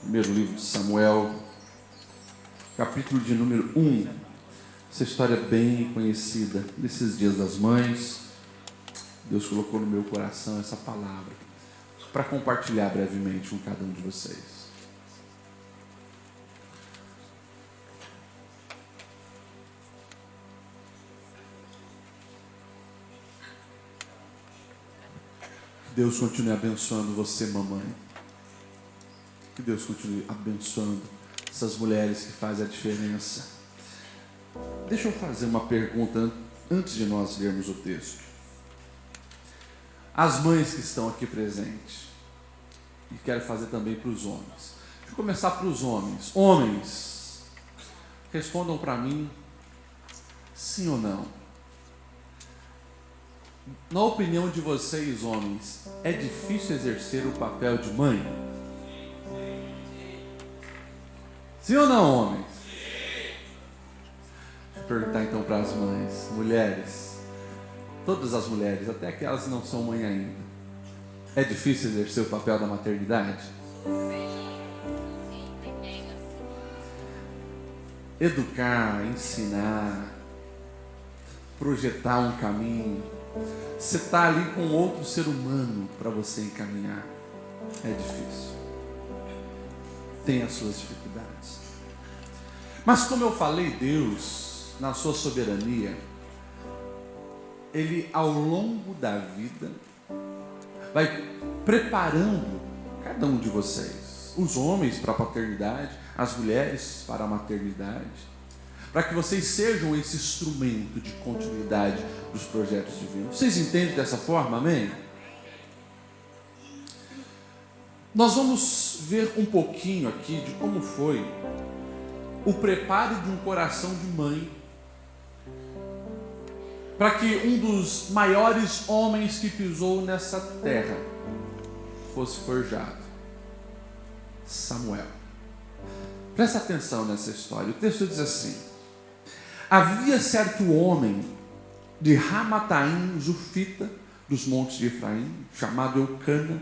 Primeiro livro de Samuel, capítulo de número 1. Essa história é bem conhecida. Nesses dias das mães, Deus colocou no meu coração essa palavra para compartilhar brevemente com cada um de vocês. Que Deus continue abençoando você, mamãe. Que Deus continue abençoando essas mulheres que fazem a diferença. Deixa eu fazer uma pergunta antes de nós lermos o texto. As mães que estão aqui presentes, e quero fazer também para os homens. Deixa eu começar para os homens. Homens, respondam para mim, sim ou não. Na opinião de vocês, homens, é difícil exercer o papel de mãe? Sim ou não, homens? Deixa eu perguntar então para as mães. Mulheres, todas as mulheres, até aquelas que não são mãe ainda, é difícil exercer o papel da maternidade? Educar, ensinar, projetar um caminho. Você está ali com outro ser humano para você encaminhar. É difícil. Tem as suas dificuldades. Mas como eu falei, Deus, na sua soberania, Ele ao longo da vida vai preparando cada um de vocês, os homens para a paternidade, as mulheres para a maternidade, para que vocês sejam esse instrumento de continuidade dos projetos divinos. Vocês entendem dessa forma, amém? Nós vamos ver um pouquinho aqui de como foi o preparo de um coração de mãe para que um dos maiores homens que pisou nessa terra fosse forjado. Samuel. Presta atenção nessa história. O texto diz assim: havia certo homem de Ramataim, Zufita, dos montes de Efraim, chamado Eucana,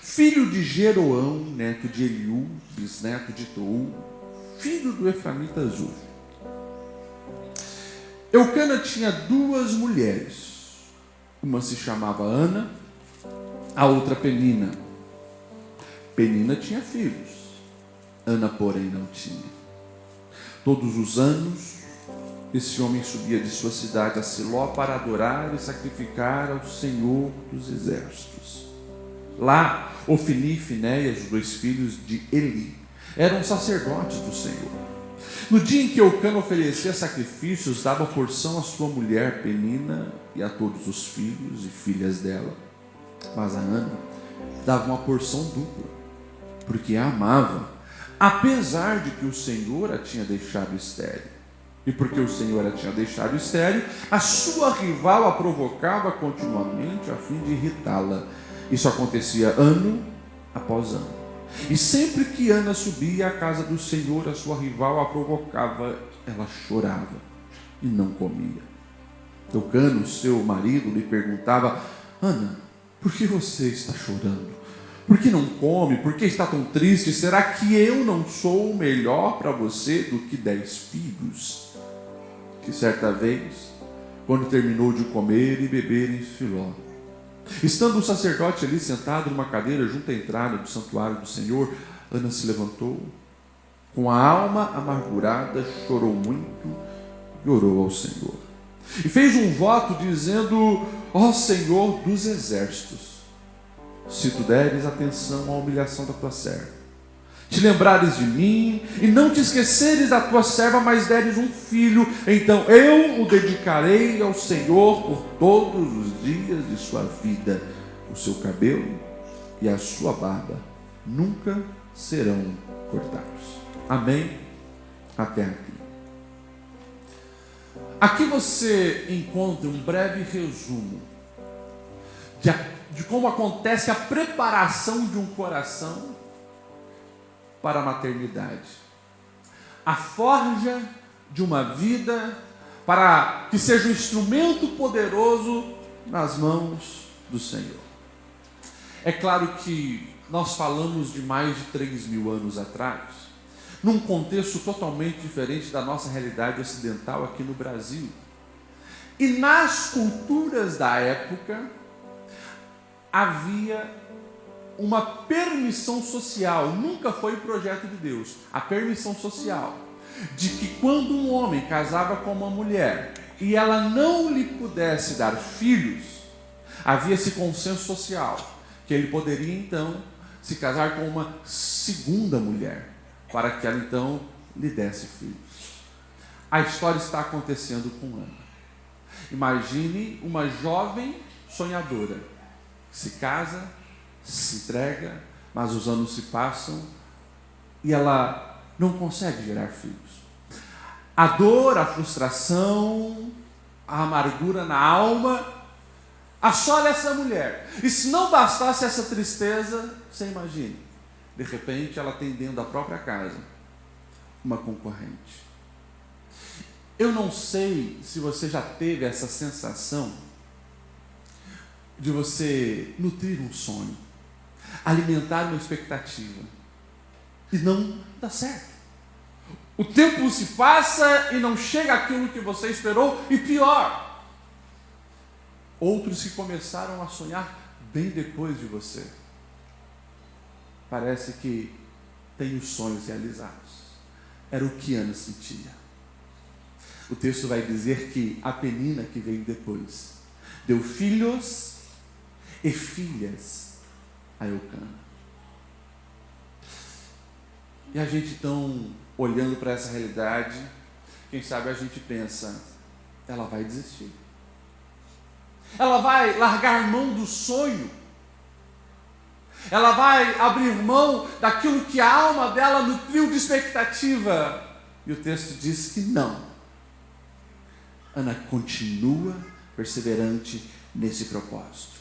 filho de Jeroão, neto de Eliú, bisneto de Tou, filho do Efraimita Zuf. Eucana tinha duas mulheres. Uma se chamava Ana, a outra Penina. Penina tinha filhos. Ana, porém, não tinha. Todos os anos, esse homem subia de sua cidade a Siló para adorar e sacrificar ao Senhor dos Exércitos. Lá, Ofni e Finéias, os dois filhos de Eli, eram sacerdotes do Senhor. No dia em que Eucana oferecia sacrifícios, dava porção à sua mulher Penina e a todos os filhos e filhas dela. Mas a Ana dava uma porção dupla, porque a amava, apesar de que o Senhor a tinha deixado estéril. E porque o Senhor a tinha deixado estéril, a sua rival a provocava continuamente a fim de irritá-la. Isso acontecia ano após ano. E sempre que Ana subia à casa do Senhor, a sua rival a provocava, ela chorava e não comia. Eucana, seu marido, lhe perguntava: Ana, por que você está chorando? Por que não come? Por que está tão triste? Será que eu não sou melhor para você do que 10 filhos? Que certa vez, quando terminou de comer e beber em Siló, estando o sacerdote ali sentado numa cadeira junto à entrada do santuário do Senhor, Ana se levantou, com a alma amargurada, chorou muito e orou ao Senhor. E fez um voto dizendo: ó Senhor dos Exércitos, se tu deres atenção à humilhação da tua serva, te lembrares de mim e não te esqueceres da tua serva, mas deres um filho, então eu o dedicarei ao Senhor por todos os dias de sua vida. O seu cabelo e a sua barba nunca serão cortados. Amém? Até aqui. Aqui você encontra um breve resumo de como acontece a preparação de um coração para a maternidade. A forja de uma vida para que seja um instrumento poderoso nas mãos do Senhor. É claro que nós falamos de mais de 3.000 anos atrás, num contexto totalmente diferente da nossa realidade ocidental aqui no Brasil. E nas culturas da época, havia uma permissão social, nunca foi o projeto de Deus, a permissão social, de que quando um homem casava com uma mulher e ela não lhe pudesse dar filhos, havia esse consenso social, que ele poderia então se casar com uma segunda mulher, para que ela então lhe desse filhos. A história está acontecendo com Ana. Imagine uma jovem sonhadora, que se casa, se entrega, mas os anos se passam e ela não consegue gerar filhos. A dor, a frustração, a amargura na alma assola essa mulher. E se não bastasse essa tristeza, você imagine, de repente ela tem dentro da própria casa uma concorrente. Eu não sei se você já teve essa sensação de você nutrir um sonho, alimentar uma expectativa e não dá certo. O tempo se passa e não chega aquilo que você esperou, e pior, outros que começaram a sonhar bem depois de você. Parece que tem os sonhos realizados. Era o que Ana sentia. O texto vai dizer que a Penina, que veio depois, deu filhos e filhas a Eucana. E a gente então, olhando para essa realidade, quem sabe a gente pensa, ela vai desistir. Ela vai largar mão do sonho. Ela vai abrir mão daquilo que a alma dela nutriu de expectativa. E o texto diz que não. Ana continua perseverante nesse propósito.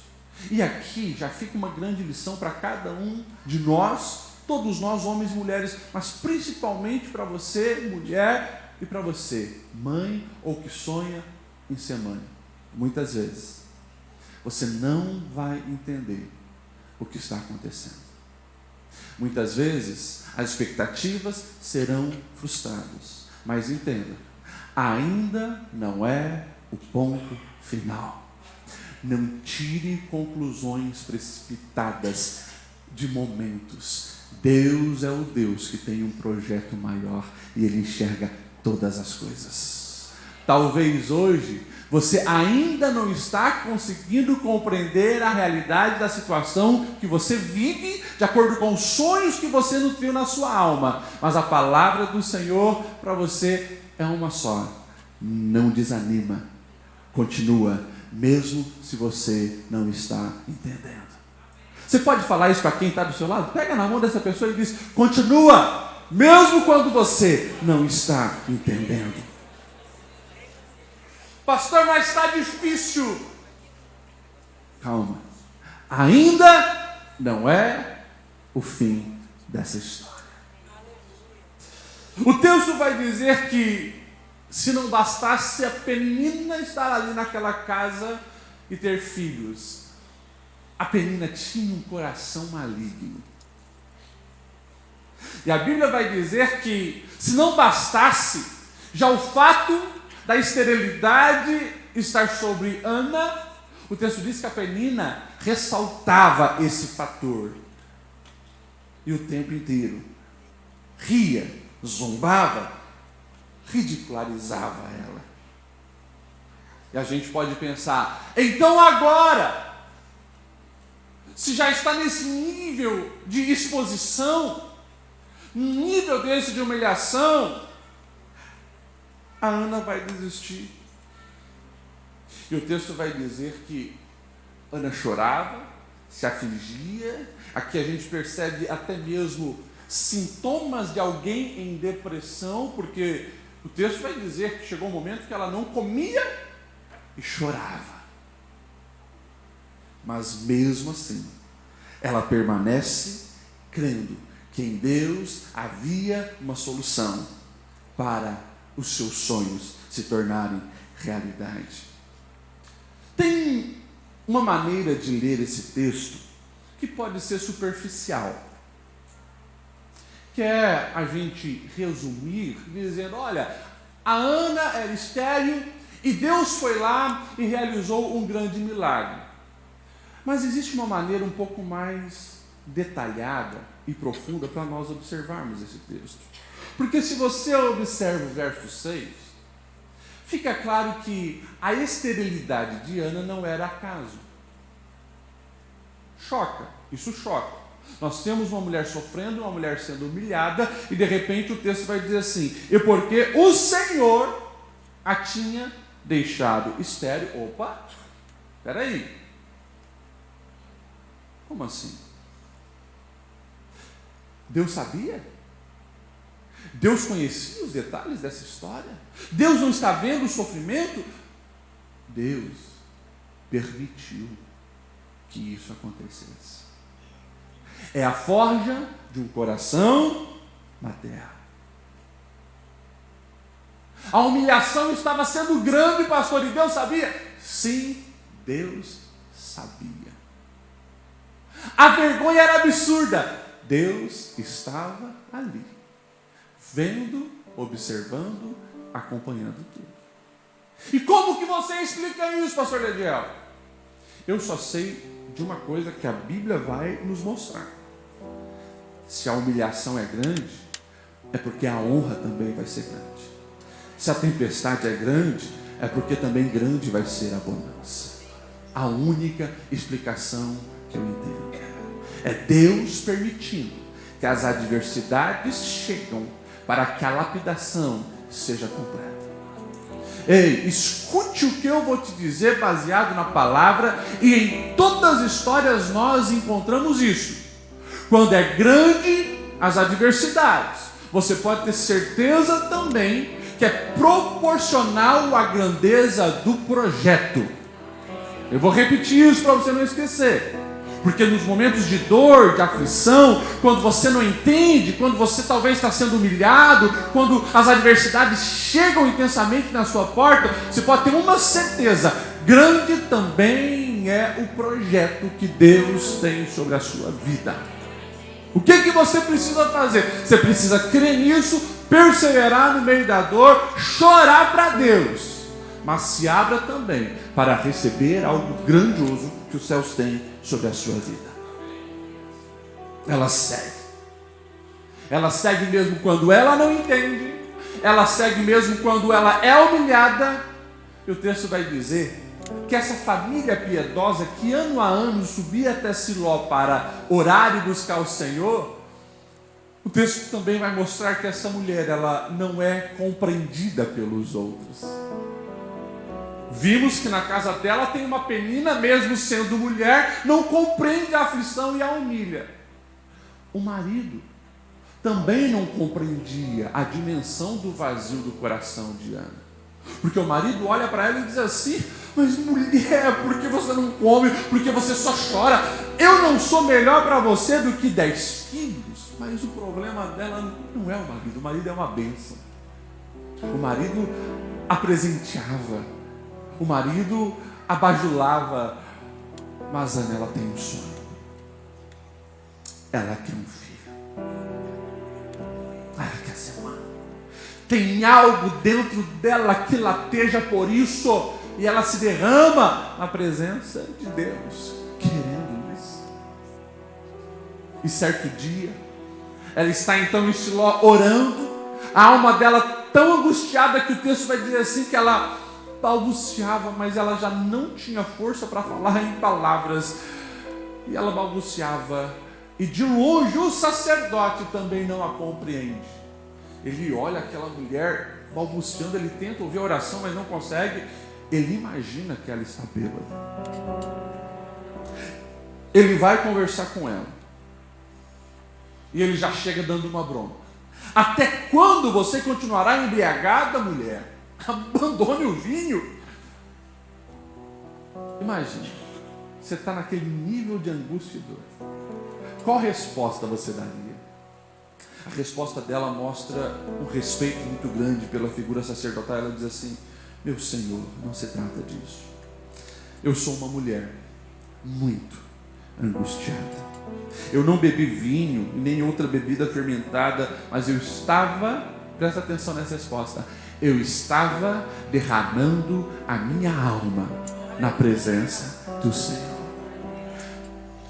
E aqui já fica uma grande lição para cada um de nós, todos nós, homens e mulheres, mas principalmente para você, mulher, e para você, mãe ou que sonha em ser mãe. Muitas vezes você não vai entender o que está acontecendo. Muitas vezes as expectativas serão frustradas, mas entenda, ainda não é o ponto final. Não tire conclusões precipitadas de momentos. Deus é o Deus que tem um projeto maior e Ele enxerga todas as coisas. Talvez hoje você ainda não está conseguindo compreender a realidade da situação que você vive de acordo com os sonhos que você nutriu na sua alma. Mas a palavra do Senhor para você é uma só. Não desanima. Continua, mesmo se você não está entendendo. Você pode falar isso para quem está do seu lado? Pega na mão dessa pessoa e diz, continua, mesmo quando você não está entendendo. Pastor, mas está difícil. Calma. Ainda não é o fim dessa história. O texto vai dizer que se não bastasse a Penina estar ali naquela casa e ter filhos, a Penina tinha um coração maligno. E a Bíblia vai dizer que se não bastasse já o fato da esterilidade estar sobre Ana, o texto diz que a Penina ressaltava esse fator. E o tempo inteiro ria, zombava, ridicularizava ela. E a gente pode pensar, então agora, se já está nesse nível de exposição, nível desse de humilhação, a Ana vai desistir. E o texto vai dizer que Ana chorava, se afligia. Aqui a gente percebe até mesmo sintomas de alguém em depressão, porque o texto vai dizer que chegou um momento que ela não comia e chorava. Mas mesmo assim, ela permanece crendo que em Deus havia uma solução para os seus sonhos se tornarem realidade. Tem uma maneira de ler esse texto que pode ser superficial. Quer a gente resumir dizendo, olha, a Ana era estéril e Deus foi lá e realizou um grande milagre. Mas existe uma maneira um pouco mais detalhada e profunda para nós observarmos esse texto. Porque se você observa o verso 6, fica claro que a esterilidade de Ana não era acaso. Choca, isso choca. Nós temos uma mulher sofrendo, uma mulher sendo humilhada, e de repente o texto vai dizer assim, e porque o Senhor a tinha deixado estéril. Opa, espera aí. Como assim? Deus sabia? Deus conhecia os detalhes dessa história? Deus não está vendo o sofrimento? Deus permitiu que isso acontecesse. É a forja de um coração na terra. A humilhação estava sendo grande, pastor, e Deus sabia? Sim, Deus sabia. A vergonha era absurda. Deus estava ali, vendo, observando, acompanhando tudo. E como que você explica isso, pastor Lediel? Eu só sei de uma coisa que a Bíblia vai nos mostrar. Se a humilhação é grande, é porque a honra também vai ser grande. Se a tempestade é grande, é porque também grande vai ser a bonança. A única explicação que eu entendo é Deus permitindo que as adversidades chegam para que a lapidação seja completa. Ei, escute o que eu vou te dizer baseado na palavra, e em todas as histórias nós encontramos isso. Quando é grande as adversidades, você pode ter certeza também que é proporcional à grandeza do projeto. Eu vou repetir isso para você não esquecer. Porque nos momentos de dor, de aflição, quando você não entende, quando você talvez está sendo humilhado, quando as adversidades chegam intensamente na sua porta, você pode ter uma certeza: grande também é o projeto que Deus tem sobre a sua vida. O que você precisa fazer? Você precisa crer nisso, perseverar no meio da dor, chorar para Deus, mas se abra também para receber algo grandioso que os céus têm sobre a sua vida. Ela segue. Ela segue mesmo quando ela não entende. Ela segue mesmo quando ela é humilhada. E o texto vai dizer que essa família piedosa que ano a ano subia até Siló para orar e buscar o Senhor, o texto também vai mostrar que essa mulher, ela não é compreendida pelos outros. Vimos que na casa dela tem uma penina, mesmo sendo mulher, não compreende a aflição e a humilha. O marido também não compreendia a dimensão do vazio do coração de Ana. Porque o marido olha para ela e diz assim: mas mulher, por que você não come? Por que você só chora? Eu não sou melhor para você do que 10 filhos. Mas o problema dela não é o marido é uma bênção. O marido a presenteava, o marido a bajulava, mas Ana, ela tem um sonho. Ela quer um filho. Ela quer ser mãe. Tem algo dentro dela que lateja por isso, e ela se derrama na presença de Deus, querendo isso. E certo dia, ela está então em Siló orando, a alma dela tão angustiada que o texto vai dizer assim, que ela balbuciava, mas ela já não tinha força para falar em palavras, e ela balbuciava, e de longe o sacerdote também não a compreende. Ele olha aquela mulher balbuciando, ele tenta ouvir a oração, mas não consegue. Ele imagina que ela está bêbada. Ele vai conversar com ela, e ele já chega dando uma bronca. Até quando você continuará embriagada, mulher? Abandone o vinho. Imagina, você está naquele nível de angústia e dor. Qual resposta você daria? A resposta dela mostra um respeito muito grande pela figura sacerdotal. Ela diz assim: meu Senhor, não se trata disso. Eu sou uma mulher muito angustiada. Eu não bebi vinho e nem outra bebida fermentada, mas eu estava, presta atenção nessa resposta, eu estava derramando a minha alma na presença do Senhor.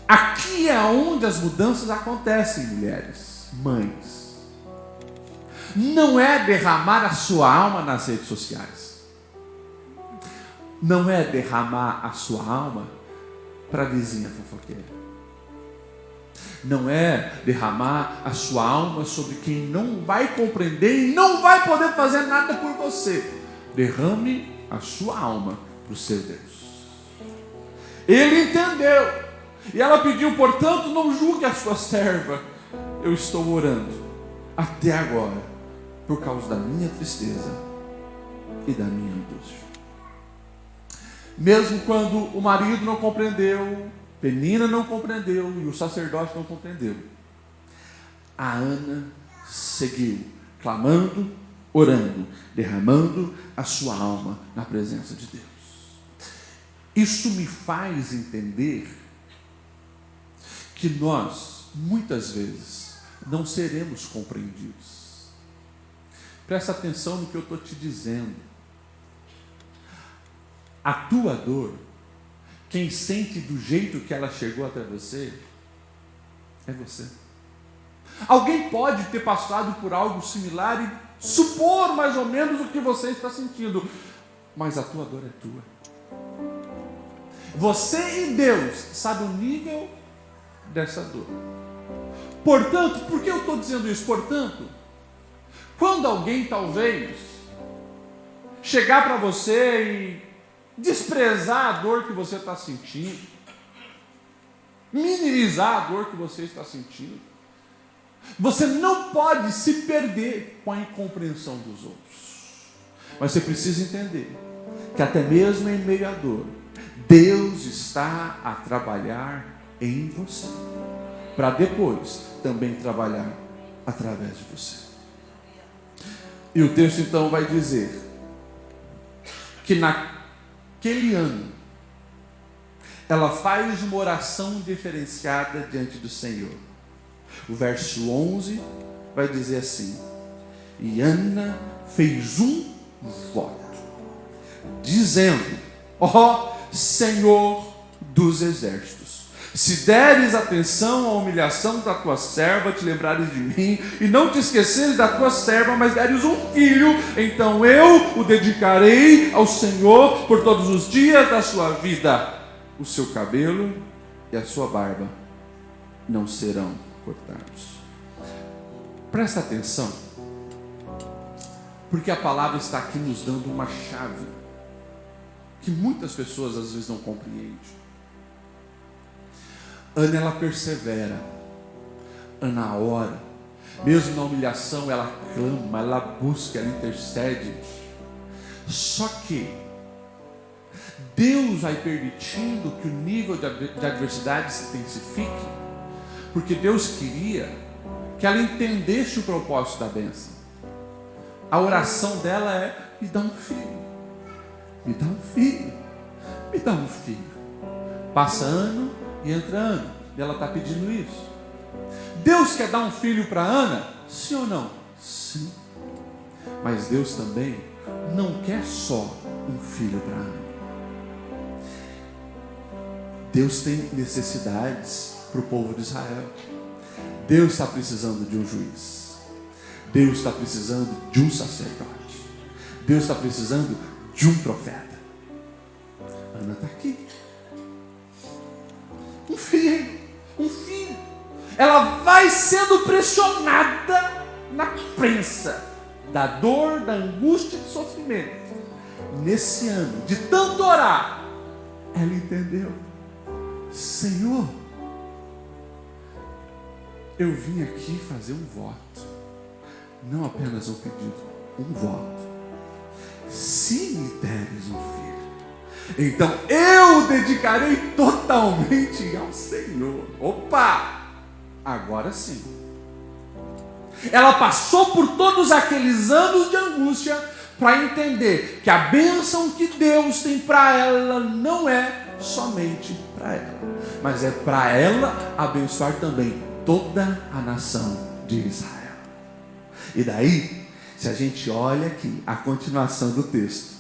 Aqui é onde as mudanças acontecem, mulheres, mães. Não é derramar a sua alma nas redes sociais. Não é derramar a sua alma para a vizinha fofoqueira. Não é derramar a sua alma sobre quem não vai compreender e não vai poder fazer nada por você. Derrame a sua alma para o seu Deus. Ele entendeu. E ela pediu, portanto, não julgue a sua serva. Eu estou orando até agora por causa da minha tristeza e da minha angústia. Mesmo quando o marido não compreendeu, Penina não compreendeu e o sacerdote não compreendeu, a Ana seguiu, clamando, orando, derramando a sua alma na presença de Deus. Isso me faz entender que nós, muitas vezes, não seremos compreendidos. Presta atenção no que eu estou te dizendo. A tua dor, quem sente do jeito que ela chegou até você, é você. Alguém pode ter passado por algo similar e supor mais ou menos o que você está sentindo, mas a tua dor é tua. Você e Deus sabem o nível dessa dor. Portanto, por que eu estou dizendo isso? Portanto, quando alguém talvez chegar para você e desprezar a dor que você está sentindo, minimizar a dor que você está sentindo, você não pode se perder com a incompreensão dos outros. Mas você precisa entender que até mesmo em meio à dor, Deus está a trabalhar em você, para depois também trabalhar através de você. E o texto então vai dizer que naquele ano ela faz uma oração diferenciada diante do Senhor. O verso 11 vai dizer assim: e Ana fez um voto, dizendo: ó Senhor dos exércitos, se deres atenção à humilhação da tua serva, te lembrares de mim, e não te esqueceres da tua serva, mas deres um filho, então eu o dedicarei ao Senhor por todos os dias da sua vida. O seu cabelo e a sua barba não serão cortados. Presta atenção, porque a palavra está aqui nos dando uma chave que muitas pessoas às vezes não compreendem. Ana, ela persevera. Ana ora. Mesmo na humilhação, ela clama, ela busca, ela intercede. Só que Deus vai permitindo que o nível de adversidade se intensifique, porque Deus queria que ela entendesse o propósito da bênção. A oração dela é: me dá um filho, me dá um filho, me dá um filho. Passa ano e entra ano, e ela está pedindo isso. Deus quer dar um filho para Ana? Sim ou não? Sim. Mas Deus também não quer só um filho para Ana. Deus tem necessidades para o povo de Israel. Deus está precisando de um juiz. Deus está precisando de um sacerdote. Deus está precisando de um profeta. Ana está aqui. Um filho, um filho. Ela vai sendo pressionada na prensa da dor, da angústia e do sofrimento. Nesse ano, de tanto orar, ela entendeu: Senhor, eu vim aqui fazer um voto, não apenas um pedido, um voto. Se me deres um filho, então eu o dedicarei totalmente ao Senhor. Opa! Agora sim. Ela passou por todos aqueles anos de angústia para entender que a bênção que Deus tem para ela não é somente para ela. mas é para ela abençoar também toda a nação de Israel. E daí, se a gente olha aqui a continuação do texto,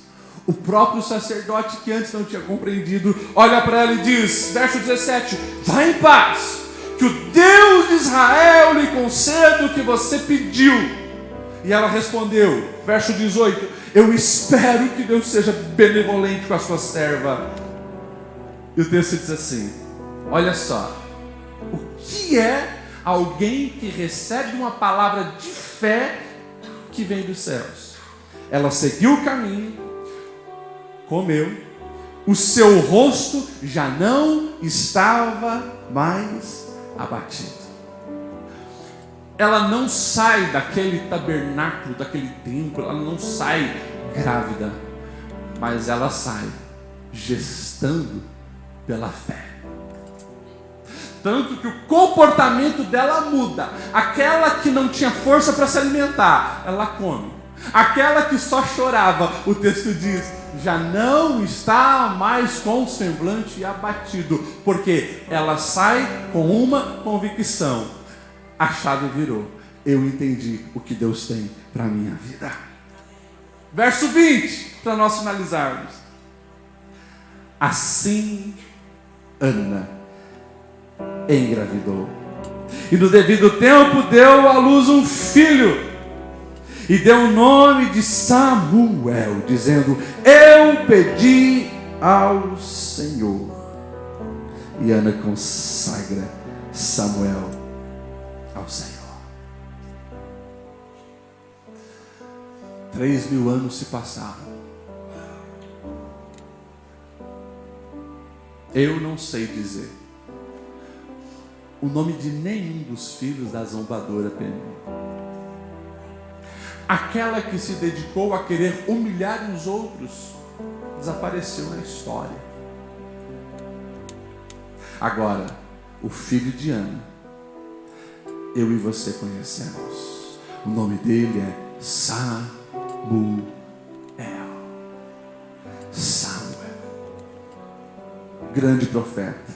o próprio sacerdote que antes não tinha compreendido, olha para ela e diz, verso 17: vá em paz, que o Deus de Israel lhe conceda o que você pediu. E ela respondeu, verso 18: eu espero que Deus seja benevolente com a sua serva. E o texto diz assim, olha só, o que é alguém que recebe uma palavra de fé que vem dos céus? Ela seguiu o caminho, comeu, o seu rosto já não estava mais abatido. Ela não sai daquele tabernáculo, daquele templo, ela não sai grávida, mas ela sai gestando pela fé. Tanto que o comportamento dela muda. Aquela que não tinha força para se alimentar, ela come. Aquela que só chorava, o texto diz, já não está mais com o semblante abatido, porque ela sai com uma convicção: a chave virou, eu entendi o que Deus tem para a minha vida. Verso 20, para nós finalizarmos. Assim Ana engravidou, e no devido tempo deu à luz um filho, e deu o nome de Samuel, dizendo: eu pedi ao Senhor. E Ana consagra Samuel ao Senhor. 3.000 anos se passaram. Eu não sei dizer o nome de nenhum dos filhos da zombadora Penina. Aquela que se dedicou a querer humilhar os outros desapareceu na história. Agora, o filho de Ana, eu e você conhecemos. O nome dele é Samuel. Samuel, grande profeta,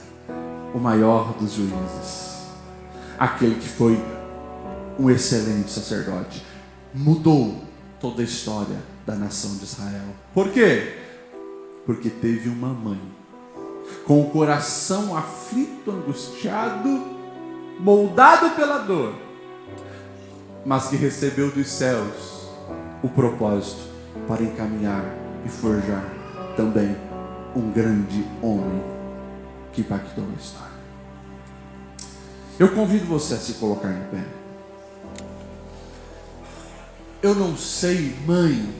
o maior dos juízes, aquele que foi um excelente sacerdote, mudou toda a história da nação de Israel. Por quê? Porque teve uma mãe com o coração aflito, angustiado, moldado pela dor, mas que recebeu dos céus o propósito para encaminhar e forjar também um grande homem que impactou a história. Eu convido você a se colocar em pé. Eu não sei, mãe,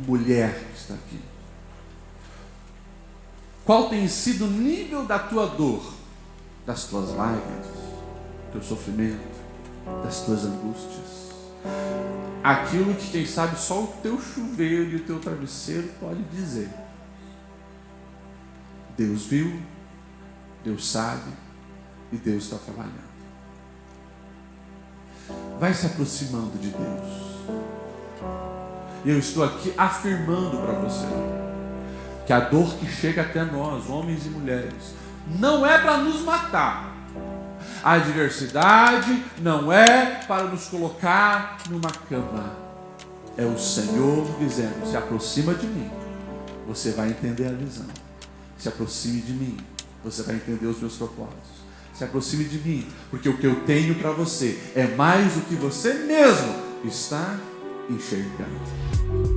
mulher que está aqui, qual tem sido o nível da tua dor, das tuas lágrimas, do teu sofrimento, das tuas angústias. Aquilo que, quem sabe, só o teu chuveiro e o teu travesseiro pode dizer. Deus viu, Deus sabe e Deus está trabalhando. Vai se aproximando de Deus. E eu estou aqui afirmando para você que a dor que chega até nós, homens e mulheres, não é para nos matar. A adversidade não é para nos colocar numa cama. É o Senhor dizendo: se aproxima de mim, você vai entender a visão. Se aproxime de mim, você vai entender os meus propósitos. Se aproxime de mim, porque o que eu tenho para você é mais do que você mesmo está enxergando.